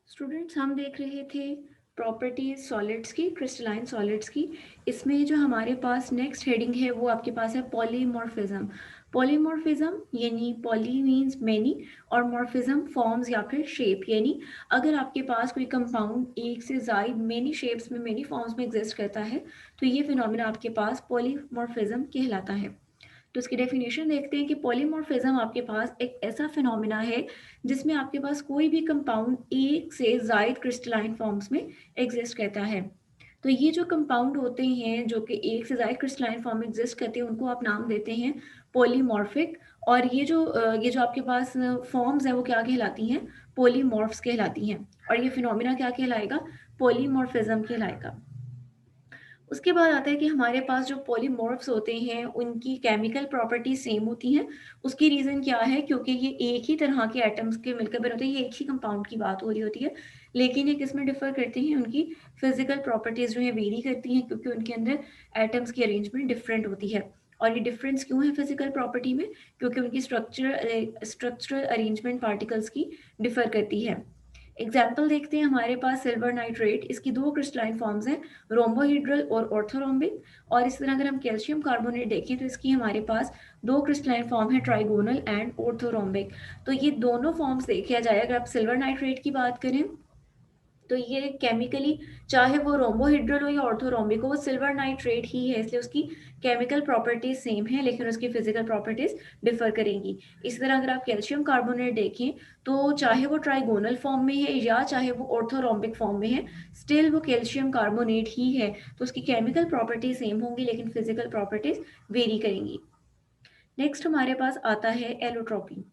Students हम देख रहे थे प्रॉपर्टीज सॉलिड्स की, क्रिस्टलाइन सॉलिड्स की। इसमें जो हमारे पास नेक्स्ट हेडिंग है वो आपके पास है पॉलीमॉर्फिज्म। पॉलीमॉर्फिज्म यानी पॉली मीन्स मैनी और मॉर्फिज्म फॉर्म्स या फिर शेप, यानी अगर आपके पास कोई कंपाउंड एक से ज़ायद मेनी शेप्स में मेनी फॉर्म्स में एग्जिस्ट करता है तो ये फिनोमिना आपके पास पॉलीमॉर्फिज्म कहलाता है। तो इसकी डेफिनेशन देखते हैं कि पॉलीमॉर्फिज्म आपके पास एक ऐसा फिनोमिना है जिसमें आपके पास कोई भी कंपाउंड एक से ज़ायद क्रिस्टलाइन फॉर्म्स में एग्जिस्ट करता है। तो ये जो कंपाउंड होते हैं जो कि एक से ज़ायद क्रिस्टलाइन फॉर्म में एग्जिस्ट करते हैं उनको आप नाम देते हैं पॉलीमॉर्फिक। और ये जो आपके पास फॉर्म्स हैं वो क्या कहलाती हैं? पॉलीमॉर्फ्स कहलाती हैं। और ये फिनोमिना क्या कहलाएगा? पॉलीमॉर्फिज्म कहलाएगा। उसके बाद आता है कि हमारे पास जो पॉलीमॉर्फ्स होते हैं उनकी केमिकल प्रॉपर्टी सेम होती हैं। उसकी रीज़न क्या है? क्योंकि ये एक ही तरह के एटम्स के मिलकर बने होते हैं, ये एक ही कंपाउंड की बात हो रही होती है, लेकिन ये किस में डिफर करते हैं? उनकी फिजिकल प्रॉपर्टीज़ जो है वेरी करती हैं, क्योंकि उनके अंदर एटम्स की अरेंजमेंट डिफरेंट होती है। और ये डिफरेंस क्यों है फिजिकल प्रॉपर्टी में? क्योंकि उनकी स्ट्रक्चरल अरेंजमेंट पार्टिकल्स की डिफर करती है। एग्जाम्पल देखते हैं, हमारे पास सिल्वर नाइट्रेट, इसकी दो क्रिस्टलाइन फॉर्म्स हैं, रोम्बोहिड्रल और ऑर्थोरोम्बिक। और इस तरह अगर हम कैल्शियम कार्बोनेट देखें तो इसकी हमारे पास दो क्रिस्टलाइन फॉर्म है, ट्राइगोनल एंड ऑर्थोरोम्बिक। तो ये दोनों फॉर्म्स देखा जाए, अगर आप सिल्वर नाइट्रेट की बात करें तो ये केमिकली चाहे वो रोम्बोहिड्रल हो या ऑर्थोरोम्बिक हो, वो सिल्वर नाइट्रेट ही है, इसलिए उसकी केमिकल प्रॉपर्टीज सेम है लेकिन उसकी फिजिकल प्रॉपर्टीज डिफर करेंगी। इसी तरह अगर आप कैल्शियम कार्बोनेट देखें तो चाहे वो ट्राइगोनल फॉर्म में है या चाहे वो ऑर्थोरोम्बिक फॉर्म में है, स्टिल वो कैल्शियम कार्बोनेट ही है। तो उसकी केमिकल प्रॉपर्टीज सेम होंगी लेकिन फिजिकल प्रॉपर्टीज वेरी करेंगी। नेक्स्ट हमारे पास आता है एलोट्रॉपी।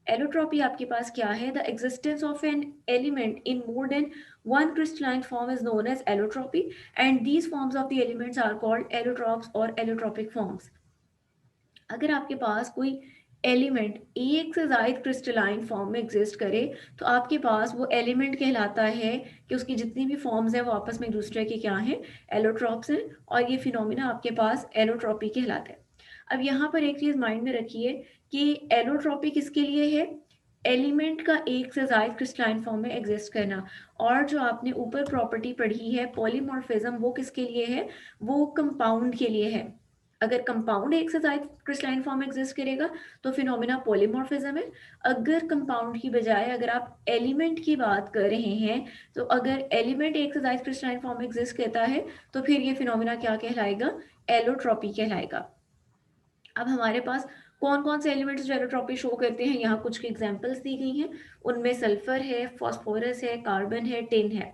एलोट्रॉपी आपके पास क्या है? The existence of an element in more than one crystalline form is known as allotropy and these forms of the elements are called allotropes और एलोट्रॉपिक फॉर्म्स। अगर आपके पास कोई एलिमेंट एक से ज़ायद क्रिस्टलाइन फॉर्म में एग्जिस्ट करे तो आपके पास वो एलिमेंट कहलाता है कि उसकी जितनी भी फॉर्म्स हैं वो आपस में एक दूसरे के क्या हैं? एलोट्रॉप्स हैं। और ये फिनोमिना आपके पास एलोट्रॉपी कहलाता है। अब यहाँ पर एक चीज़ माइंड में रखिए कि एलोट्रॉपी किसके लिए है? एलिमेंट का एक से ज़ायद क्रिस्टलाइन फॉर्म में एग्जिस्ट करना। और जो आपने ऊपर प्रॉपर्टी पढ़ी है पॉलीमॉर्फिज्म, वो किसके लिए है? वो कंपाउंड के लिए है। अगर कंपाउंड एक से ज़ायद क्रिस्टलाइन फॉर्म में एग्जिस्ट करेगा तो फिनोमिना पॉलीमॉर्फिज्म है। अगर कंपाउंड की बजाय अगर आप एलिमेंट की बात कर रहे हैं तो अगर एलिमेंट एक से ज़ायद क्रिस्टलाइन फॉर्म में एग्जिस्ट करता है तो फिर ये फिनोमिना क्या कहलाएगा? एलोट्रॉपी कहलाएगा। अब हमारे पास कौन कौन से एलिमेंट्स जो एलोट्रॉपी शो करते हैं, यहाँ कुछ एग्जांपल्स दी गई हैं। उनमें सल्फर है, फास्फोरस है, कार्बन है, टिन है।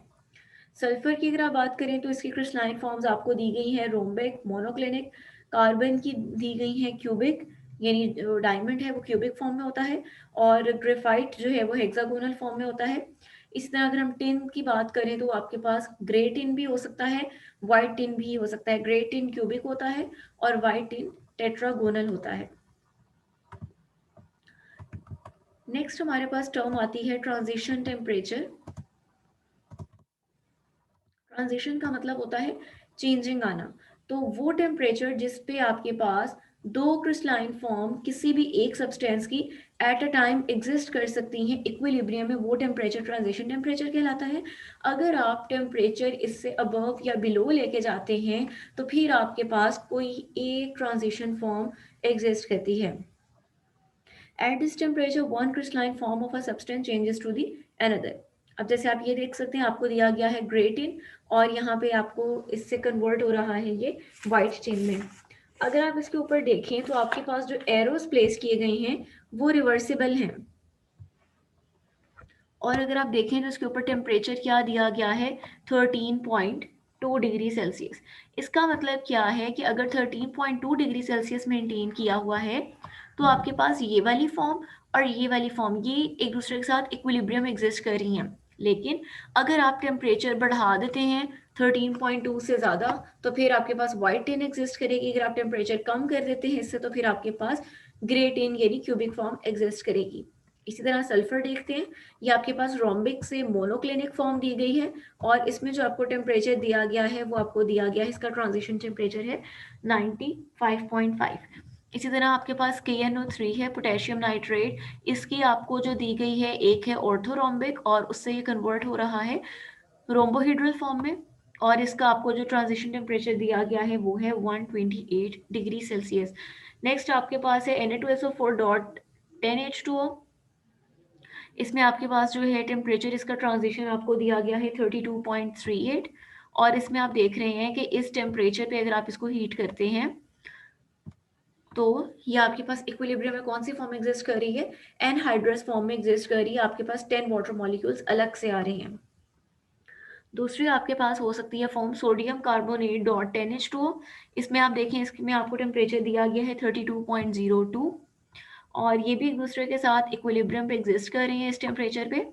सल्फर की अगर आप बात करें तो इसकी क्रिस्टलाइन फॉर्म्स आपको दी गई हैं, रोम्बिक, मोनोक्लिनिक। कार्बन की दी गई हैं क्यूबिक, यानी जो डायमंड है वो क्यूबिक फॉर्म में होता है। और ग्रेफाइट जो है वो हेक्सागोनल फॉर्म में होता है। इसी तरह अगर हम टिन की बात करें तो आपके पास ग्रे टिन भी हो सकता है, वाइट टिन भी हो सकता है। ग्रे टिन क्यूबिक होता है और वाइट टिन टेट्रागोनल होता है। नेक्स्ट हमारे पास टर्म आती है ट्रांजिशन टेम्परेचर। ट्रांजिशन का मतलब होता है चेंजिंग आना। तो वो टेम्परेचर जिस पे आपके पास दो क्रिस्टलाइन फॉर्म किसी भी एक सब्सटेंस की एट अ टाइम एग्जिस्ट कर सकती हैं इक्विलिब्रियम में, वो टेम्परेचर ट्रांजिशन टेम्परेचर कहलाता है। अगर आप टेम्परेचर इससे अबव या बिलो लेके जाते हैं तो फिर आपके पास कोई एक ट्रांजिशन फॉर्म एग्जिस्ट करती है। At this temperature, one crystalline form of a substance changes to the another. अब जैसे आप ये देख सकते हैं, आपको दिया गया है ग्रे टिन और यहाँ पे आपको इससे कन्वर्ट हो रहा है ये वाइट टिन में। अगर आप इसके ऊपर देखें तो आपके पास जो एरोस प्लेस किए गए हैं वो रिवर्सिबल हैं। और अगर आप देखें तो इसके ऊपर टेम्परेचर क्या दिया गया है? 13.2 डिग्री सेल्सियस। इसका मतलब क्या है कि अगर 13.2 डिग्री सेल्सियस मेंटेन किया हुआ है तो आपके पास ये वाली फॉर्म और ये वाली फॉर्म ये एक दूसरे के साथ इक्विलिब्रियम एग्जिस्ट कर रही हैं। लेकिन अगर आप टेम्परेचर बढ़ा देते हैं 13.2 से ज़्यादा तो फिर आपके पास वाइट टिन एग्जिस्ट करेगी। अगर आप टेम्परेचर कम कर देते हैं इससे तो फिर आपके पास ग्रे टिन यानी क्यूबिक फॉर्म एग्जिस्ट करेगी। इसी तरह सल्फर देखते हैं, ये आपके पास रोम्बिक से मोनोक्लिनिक फॉर्म दी गई है और इसमें जो आपको टेम्परेचर दिया गया है वो आपको दिया गया है, इसका ट्रांजिशन टेम्परेचर है 95.5। इसी तरह आपके पास KNO3 है, पोटेशियम नाइट्रेट, इसकी आपको जो दी गई है, एक है ऑर्थोरोम्बिक और उससे ये कन्वर्ट हो रहा है रोम्बोहिड्रल फॉर्म में, और इसका आपको जो ट्रांजिशन टेम्परेचर दिया गया है वो है 128 डिग्री सेल्सियस। नेक्स्ट आपके पास है Na2SO4.10H2O। इसमें आपके पास जो है टेम्परेचर, इसका ट्रांजिशन आपको दिया गया है 32.38, और इसमें आप देख रहे हैं कि इस टेम्परेचर पे अगर आप इसको हीट करते हैं तो ये आपके पास इक्विलिब्रियम में कौन सी फॉर्म एग्जिस्ट कर रही है, एनहाइड्रस फॉर्म में एग्जिस्ट कर रही है। आपके पास 10 वाटर मॉलिक्यूल्स अलग से आ रहे हैं। दूसरी आपके पास हो सकती है form sodium carbonate dot 10H2O। इसमें आप देखें, इसमें आपको टेम्परेचर दिया गया है 32.02, और ये भी एक दूसरे के साथ इक्विलिब्रियम पे एग्जिस्ट कर रही हैं इस टेम्परेचर पे।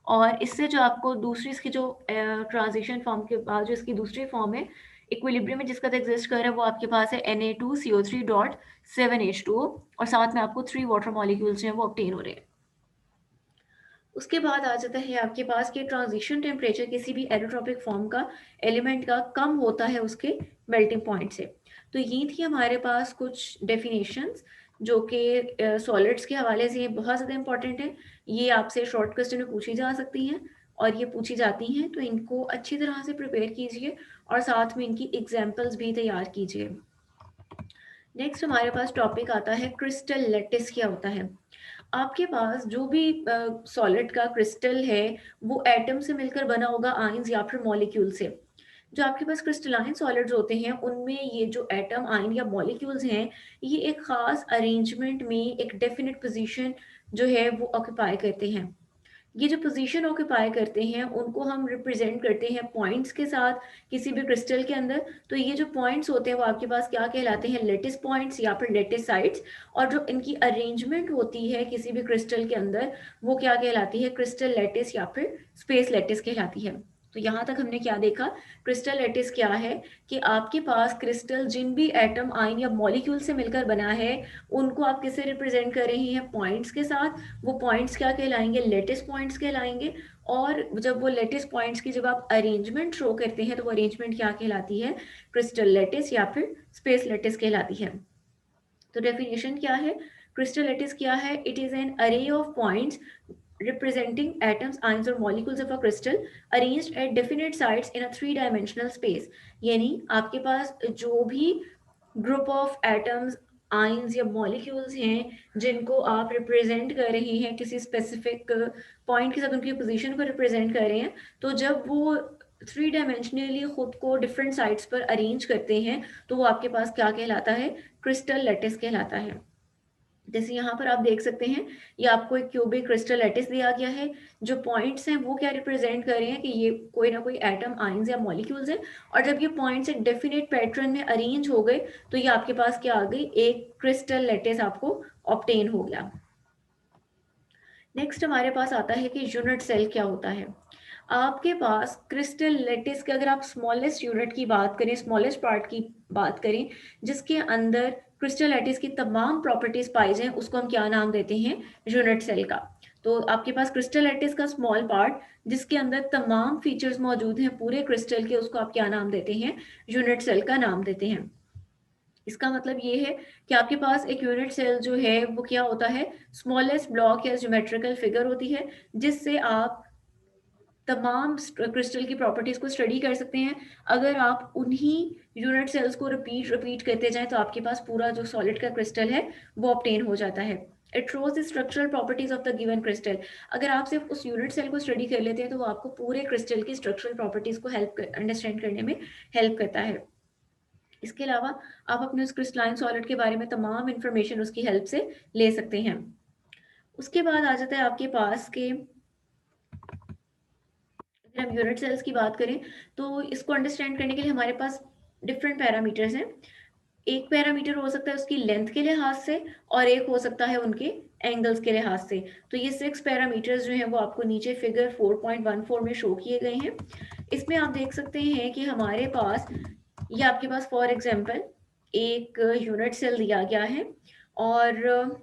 और इससे जो आपको दूसरी इसकी जो ट्रांजिशन फॉर्म के बाद जो इसकी दूसरी फॉर्म है इक्विलिब्रियम में जिसका एग्जिस्ट कर रहा है वो आपके पास है Na2CO3.7H2O, और साथ में आपको 3 वाटर मॉलिक्यूल्स जो हैं वो ऑब्टेन हो रहे हैं। उसके बाद आ जाता है आपके पास कि ट्रांजिशन टेम्परेचर किसी भी एरोट्रॉपिक फॉर्म का एलिमेंट का कम होता है उसके मेल्टिंग पॉइंट से। तो ये थी हमारे पास कुछ डेफिनेशंस जो कि सॉलिड्स के हवाले से बहुत ज़्यादा इंपॉर्टेंट है। ये आपसे शॉर्ट क्वेश्चन में पूछी जा सकती हैं और ये पूछी जाती हैं, तो इनको अच्छी तरह से प्रिपेयर कीजिए और साथ में इनकी एग्जाम्पल्स भी तैयार कीजिए। नेक्स्ट हमारे पास टॉपिक आता है क्रिस्टल लैटिस क्या होता है। आपके पास जो भी सॉलिड का क्रिस्टल है वो एटम से मिलकर बना होगा, आयंस या फिर मॉलिक्यूल से। जो आपके पास क्रिस्टलाइन सॉलिड्स होते हैं उनमें ये जो एटम, आयन या मॉलिक्यूल्स हैं ये एक खास अरेंजमेंट में एक डेफिनेट पोजीशन जो है वो ऑक्यूपाई करते हैं। ये जो पोजीशन ऑक्यूपाई करते हैं उनको हम रिप्रेजेंट करते हैं पॉइंट्स के साथ किसी भी क्रिस्टल के अंदर। तो ये जो पॉइंट्स होते हैं वो आपके पास क्या कहलाते हैं, लेटिस पॉइंट्स या फिर लेटिस साइट्स। और जो इनकी अरेंजमेंट होती है किसी भी क्रिस्टल के अंदर वो क्या कहलाती है, क्रिस्टल लेटिस या फिर स्पेस लेटिस कहलाती है। तो यहाँ तक हमने क्या देखा, क्रिस्टल लेटिस क्या है कि आपके पास क्रिस्टल जिन भी एटम, आयन या मॉलिक्यूल से मिलकर बना है उनको आप किससे रिप्रेजेंट कर रहे हैं, पॉइंट्स के साथ। वो पॉइंट्स क्या कहलाएंगे, लेटिस पॉइंट्स कहलाएंगे। और जब वो लेटिस पॉइंट्स की जब आप अरेंजमेंट शो करते हैं तो वो अरेंजमेंट क्या कहलाती है, क्रिस्टल लेटिस या फिर स्पेस लेटिस कहलाती है। तो डेफिनेशन क्या है, क्रिस्टल लेटिस क्या है, इट इज एन अरे of points representing atoms, ions or molecules of a crystal arranged at definite sites in a three-dimensional space। यानी आपके पास जो भी ग्रुप ऑफ एटम्स, आयंस या मॉलिक्यूल्स हैं जिनको आप रिप्रेजेंट कर रहे हैं किसी स्पेसिफिक पॉइंट के साथ, उनकी पोजीशन को रिप्रेजेंट कर रहे हैं, तो जब वो थ्री डायमेंशनली खुद को डिफरेंट साइट्स पर अरेंज करते हैं तो वो आपके पास क्या कहलाता है, क्रिस्टल लैटिस कहलाता है। जैसे यहाँ पर आप देख सकते हैं ये आपको एक क्यूबिक क्रिस्टल लैटिस दिया गया है। जो पॉइंट्स हैं वो क्या रिप्रेजेंट कर रहे हैं कि ये कोई ना कोई एटम, आयंस या मॉलिक्यूल्स है। और जब ये पॉइंट्स एक डेफिनेट पैटर्न में अरेंज हो गए तो ये आपके पास क्या आ गई, एक क्रिस्टल लैटिस आपको ऑब्टेन हो गया। नेक्स्ट हमारे पास आता है कि यूनिट सेल क्या होता है। आपके पास क्रिस्टल लैटिस के अगर आप स्मॉलेस्ट यूनिट की बात करें, स्मॉलेस्ट पार्ट की बात करें जिसके अंदर क्रिस्टल लैटिस की तमाम प्रॉपर्टीज पाई जाएं, उसको हम क्या नाम देते हैं, यूनिट सेल का। तो आपके पास क्रिस्टल लैटिस का स्मॉल पार्ट जिसके अंदर तमाम फीचर्स मौजूद हैं पूरे क्रिस्टल के, उसको आप क्या नाम देते हैं, यूनिट सेल का नाम देते हैं। इसका मतलब ये है कि आपके पास एक यूनिट सेल जो है वो क्या होता है, स्मॉलेस्ट ब्लॉक या ज्योमेट्रिकल फिगर होती है जिससे आप तमाम क्रिस्टल की प्रॉपर्टीज को स्टडी कर सकते हैं। अगर आप उन्हीं यूनिट सेल्स को रिपीट रिपीट करते जाएं तो आपके पास पूरा जो सॉलिड का क्रिस्टल है वो ऑब्टेन हो जाता है। It shows the structural properties of the given crystal. अगर आप सिर्फ उस यूनिट सेल को स्टडी कर लेते हैं तो वो आपको पूरे क्रिस्टल की स्ट्रक्चरल प्रॉपर्टीज को अंडरस्टैंड करने में हेल्प करता है। इसके अलावा आप अपने उस क्रिस्टलाइन सॉलिड के बारे में तमाम इंफॉर्मेशन उसकी हेल्प से ले सकते हैं। उसके बाद आ जाता है आपके पास के, अगर हम यूनिट सेल्स की बात करें तो इसको अंडरस्टैंड करने के लिए हमारे पास डिफरेंट पैरामीटर्स हैं। एक पैरामीटर हो सकता है उसकी लेंथ के लिहाज से और एक हो सकता है उनके एंगल्स के लिहाज से। तो ये 6 पैरामीटर्स जो हैं वो आपको नीचे फिगर 4.14 में शो किए गए हैं। इसमें आप देख सकते हैं कि हमारे पास ये आपके पास फॉर एग्जांपल एक यूनिट सेल दिया गया है और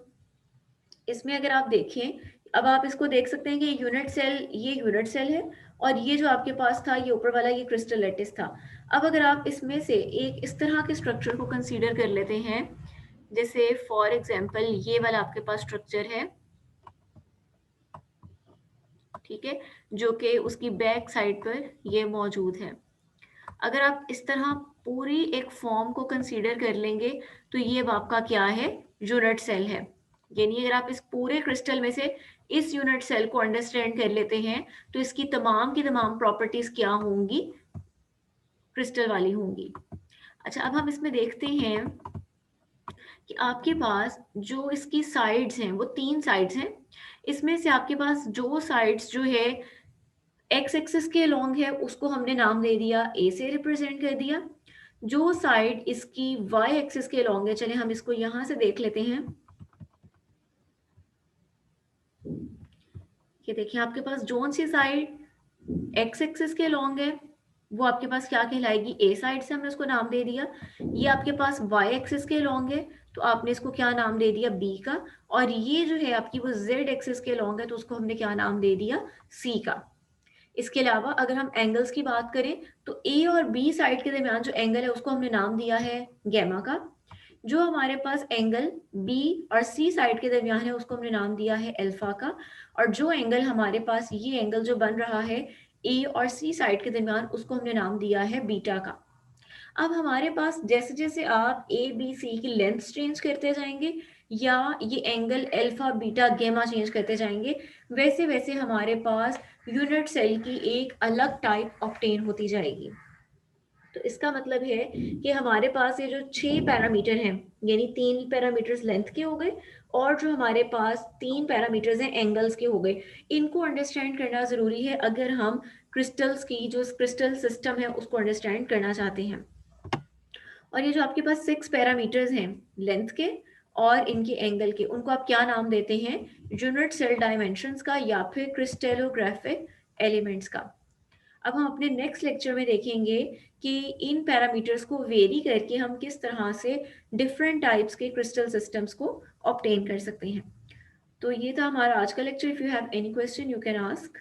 इसमें अगर आप देखें, अब आप इसको देख सकते हैं कि ये यूनिट सेल है और ये जो आपके पास था ये ऊपर वाला ये क्रिस्टल लैटिस था। अब अगर आप इसमें से एक इस तरह के स्ट्रक्चर को कंसीडर कर लेते हैं जैसे फॉर एग्जांपल ये वाला आपके पास स्ट्रक्चर है, ठीक है, जो कि उसकी बैक साइड पर ये मौजूद है। अगर आप इस तरह पूरी एक फॉर्म को कंसीडर कर लेंगे तो ये अब आपका क्या है, यूनिट सेल है। यानी अगर आप इस पूरे क्रिस्टल में से इस यूनिट सेल को अंडरस्टैंड कर लेते हैं तो इसकी तमाम की तमाम प्रॉपर्टीज क्या होंगी, क्रिस्टल वाली होंगी। अच्छा, अब हम इसमें देखते हैं कि आपके पास जो इसकी साइड्स हैं वो 3 साइड्स हैं। इसमें से आपके पास जो साइड्स जो है एक्स एक्सिस के अलोंग है उसको हमने नाम दे दिया, ए से रिप्रेजेंट कर दिया। जो साइड इसकी वाई एक्सिस के अलोंग है, चले हम इसको यहां से देख लेते हैं। ये देखिए आपके पास जोन सी साइड एक्स एक्सिस के अलोंग है वो आपके पास क्या कहलाएगी, ए साइड से हमने उसको नाम दे दिया। ये आपके पास वाई एक्सिस के अलोंग है तो आपने इसको क्या नाम दे दिया, बी का। और ये जो है आपकी वो जेड एक्सिस के अलोंग है तो उसको हमने क्या नाम दे दिया, सी का। इसके अलावा अगर हम एंगल्स की बात करें तो ए और बी साइड के दरमियान जो एंगल है उसको हमने नाम दिया है गैमा का। जो हमारे पास एंगल बी और सी साइड के दरमियान है उसको हमने नाम दिया है अल्फा का। और जो एंगल हमारे पास ये एंगल जो बन रहा है ए और सी साइड के दरमियान उसको हमने नाम दिया है बीटा का। अब हमारे पास जैसे जैसे आप ए बी सी की लेंथ चेंज करते जाएंगे या ये एंगल अल्फा बीटा गेमा चेंज करते जाएंगे, वैसे वैसे हमारे पास यूनिट सेल की एक अलग टाइप ऑब्टेन होती जाएगी। तो इसका मतलब है कि हमारे पास ये जो 6 पैरामीटर हैं, यानी 3 पैरामीटर्स लेंथ के हो गए और जो हमारे पास 3 पैरामीटर्स हैं एंगल्स के हो गए। इनको अंडरस्टैंड करना ज़रूरी है अगर हम क्रिस्टल्स की जो क्रिस्टल सिस्टम है उसको अंडरस्टैंड करना चाहते हैं। और ये जो आपके पास 6 पैरामीटर्स हैं लेंथ के और इनके एंगल के, उनको आप क्या नाम देते हैं, यूनिट सेल डायमेंशंस का या फिर क्रिस्टलोग्राफिक एलिमेंट्स का। अब हम अपने नेक्स्ट लेक्चर में देखेंगे कि इन पैरामीटर्स को वेरी करके हम किस तरह से डिफरेंट टाइप्स के क्रिस्टल सिस्टम्स को ऑब्टेन कर सकते हैं। तो ये था हमारा आज का lecture. If you have any question you can ask.